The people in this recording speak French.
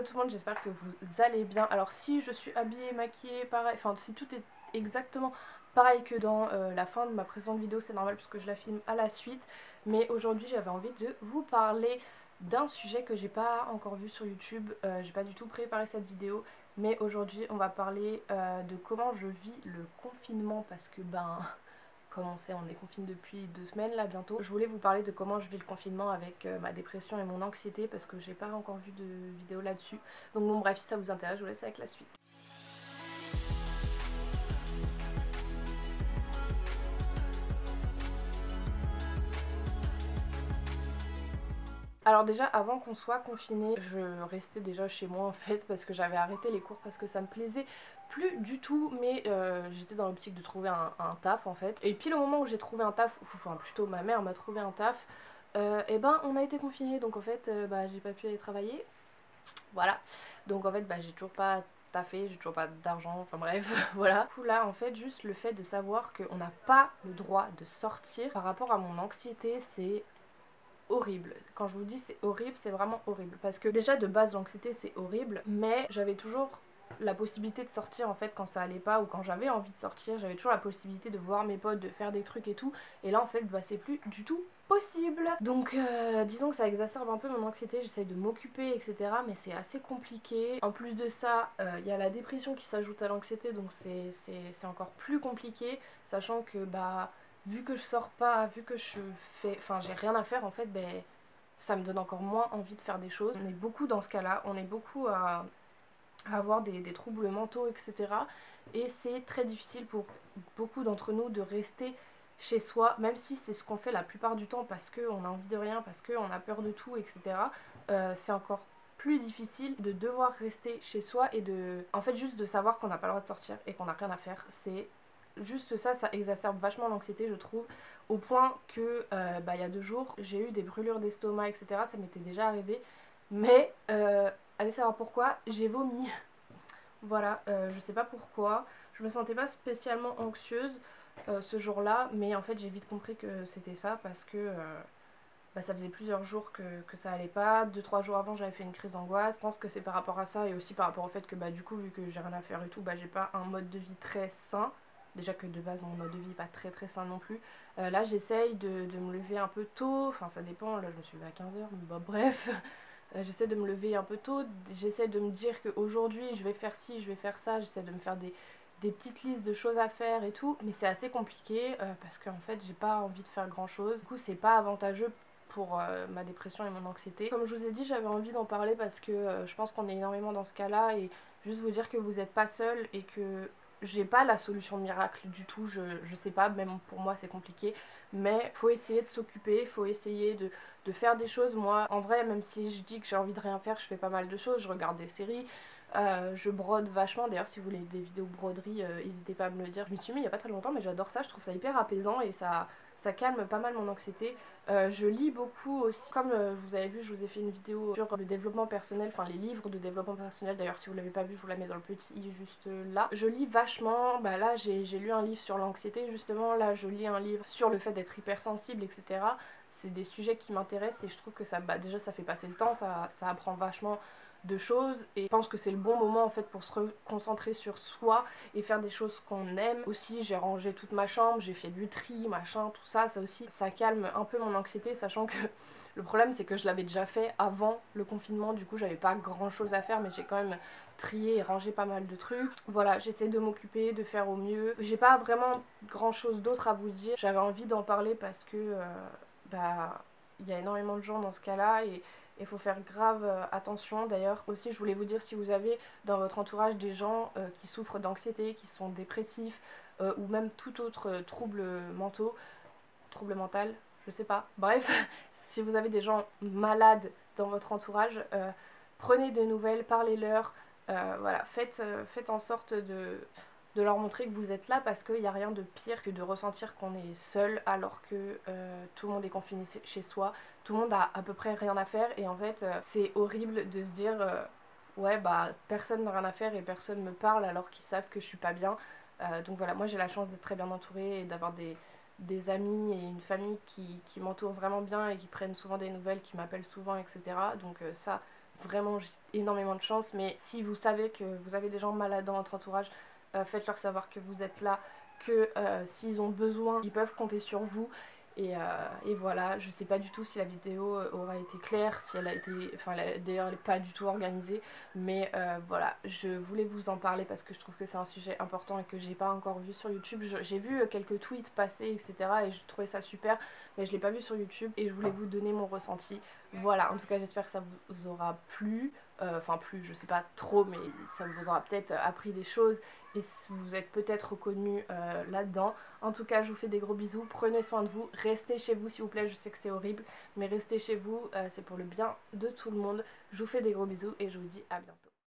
Hello tout le monde, j'espère que vous allez bien. Alors si je suis habillée, maquillée, pareil, enfin si tout est exactement pareil que dans la fin de ma précédente vidéo, c'est normal puisque je la filme à la suite. Mais aujourd'hui j'avais envie de vous parler d'un sujet que j'ai pas encore vu sur YouTube. J'ai pas du tout préparé cette vidéo, mais aujourd'hui on va parler de comment je vis le confinement parce que comme on sait, on est confiné depuis 2 semaines là bientôt. Je voulais vous parler de comment je vis le confinement avec ma dépression et mon anxiété parce que j'ai pas encore vu de vidéo là-dessus. Donc bon bref, si ça vous intéresse, je vous laisse avec la suite. Alors déjà avant qu'on soit confiné, je restais déjà chez moi en fait parce que j'avais arrêté les cours parce que ça me plaisait plus du tout, mais j'étais dans l'optique de trouver un taf en fait. Et puis au moment où j'ai trouvé un taf, enfin plutôt ma mère m'a trouvé un taf, et on a été confinés donc en fait j'ai pas pu aller travailler. Voilà, donc en fait j'ai toujours pas taffé, j'ai toujours pas d'argent, enfin bref, voilà. Du coup là en fait juste le fait de savoir qu'on n'a pas le droit de sortir par rapport à mon anxiété, c'est horrible. Quand je vous dis c'est horrible, c'est vraiment horrible. Parce que déjà de base l'anxiété c'est horrible, mais j'avais toujours la possibilité de sortir en fait quand ça allait pas ou quand j'avais envie de sortir, j'avais toujours la possibilité de voir mes potes, de faire des trucs et tout. Et là en fait c'est plus du tout possible. Donc disons que ça exacerbe un peu mon anxiété, j'essaye de m'occuper etc. Mais c'est assez compliqué. En plus de ça, il y a la dépression qui s'ajoute à l'anxiété, donc c'est encore plus compliqué. Sachant que vu que je sors pas, vu que j'ai rien à faire en fait, ça me donne encore moins envie de faire des choses. On est beaucoup dans ce cas-là, on est beaucoup à avoir des troubles mentaux, etc. Et c'est très difficile pour beaucoup d'entre nous de rester chez soi, même si c'est ce qu'on fait la plupart du temps parce qu'on a envie de rien, parce qu'on a peur de tout, etc. C'est encore plus difficile de devoir rester chez soi et en fait juste de savoir qu'on n'a pas le droit de sortir et qu'on n'a rien à faire. C'est juste ça, ça exacerbe vachement l'anxiété je trouve, au point que il y a 2 jours j'ai eu des brûlures d'estomac, etc. Ça m'était déjà arrivé, mais allez savoir pourquoi, j'ai vomi. Voilà, je sais pas pourquoi, je me sentais pas spécialement anxieuse ce jour-là, mais en fait j'ai vite compris que c'était ça parce que ça faisait plusieurs jours que ça allait pas. 2-3 jours avant j'avais fait une crise d'angoisse. Je pense que c'est par rapport à ça et aussi par rapport au fait que du coup vu que j'ai rien à faire et tout, j'ai pas un mode de vie très sain. Déjà que de base mon mode de vie est pas très très sain non plus. Là j'essaye de me lever un peu tôt, enfin ça dépend, là je me suis levée à 15h, mais bref. J'essaie de me lever un peu tôt, j'essaie de me dire qu'aujourd'hui je vais faire ci, je vais faire ça, j'essaie de me faire des petites listes de choses à faire et tout, mais c'est assez compliqué parce qu'en fait j'ai pas envie de faire grand chose. Du coup c'est pas avantageux pour ma dépression et mon anxiété. Comme je vous ai dit, j'avais envie d'en parler parce que je pense qu'on est énormément dans ce cas-là, et juste vous dire que vous n'êtes pas seul et que j'ai pas la solution miracle du tout, je sais pas, même pour moi c'est compliqué, mais faut essayer de s'occuper, faut essayer de faire des choses. Moi en vrai, même si je dis que j'ai envie de rien faire, je fais pas mal de choses, je regarde des séries, je brode vachement. D'ailleurs si vous voulez des vidéos broderie, n'hésitez pas à me le dire, je m'y suis mis il y a pas très longtemps mais j'adore ça, je trouve ça hyper apaisant et ça calme pas mal mon anxiété. Je lis beaucoup aussi, comme vous avez vu, je vous ai fait une vidéo sur le développement personnel, enfin les livres de développement personnel. D'ailleurs si vous l'avez pas vu, je vous la mets dans le petit i juste là. Je lis vachement, là j'ai lu un livre sur l'anxiété justement, là je lis un livre sur le fait d'être hypersensible, etc. C'est des sujets qui m'intéressent et je trouve que ça, déjà ça fait passer le temps, ça apprend vachement de choses, et je pense que c'est le bon moment en fait pour se concentrer sur soi et faire des choses qu'on aime. Aussi j'ai rangé toute ma chambre, j'ai fait du tri, machin, tout ça, ça aussi ça calme un peu mon anxiété, sachant que le problème c'est que je l'avais déjà fait avant le confinement, du coup j'avais pas grand chose à faire, mais j'ai quand même trié et rangé pas mal de trucs. Voilà, j'essaie de m'occuper, de faire au mieux. J'ai pas vraiment grand chose d'autre à vous dire, j'avais envie d'en parler parce que il y a énormément de gens dans ce cas-là et il faut faire grave attention. D'ailleurs aussi je voulais vous dire, si vous avez dans votre entourage des gens qui souffrent d'anxiété, qui sont dépressifs ou même tout autre trouble mental, je sais pas, bref, si vous avez des gens malades dans votre entourage, prenez des nouvelles, parlez-leur, voilà, faites en sorte de leur montrer que vous êtes là, parce qu'il n'y a rien de pire que de ressentir qu'on est seul alors que tout le monde est confiné chez soi, tout le monde a à peu près rien à faire, et en fait c'est horrible de se dire ouais personne n'a rien à faire et personne me parle alors qu'ils savent que je suis pas bien. Donc voilà, moi j'ai la chance d'être très bien entourée et d'avoir des amis et une famille qui m'entourent vraiment bien et qui prennent souvent des nouvelles, qui m'appellent souvent, etc. Donc ça, vraiment j'ai énormément de chance, mais si vous savez que vous avez des gens malades dans votre entourage, faites-leur savoir que vous êtes là, que s'ils ont besoin, ils peuvent compter sur vous. Et voilà, je sais pas du tout si la vidéo aura été claire, si elle a été, enfin d'ailleurs elle n'est pas du tout organisée, mais voilà, je voulais vous en parler parce que je trouve que c'est un sujet important et que j'ai pas encore vu sur YouTube. J'ai vu quelques tweets passer, etc. et je trouvais ça super, mais je l'ai pas vu sur YouTube et je voulais vous donner mon ressenti. Voilà, en tout cas j'espère que ça vous aura plu, enfin plu, je sais pas trop, mais ça vous aura peut-être appris des choses et vous êtes peut-être reconnu là-dedans. En tout cas, je vous fais des gros bisous, prenez soin de vous, restez chez vous s'il vous plaît, je sais que c'est horrible, mais restez chez vous, c'est pour le bien de tout le monde. Je vous fais des gros bisous et je vous dis à bientôt.